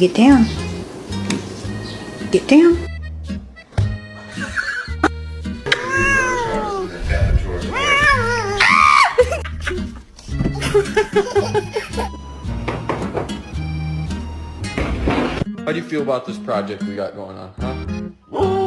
get down. Get down. How do you feel about this project we got going on, huh?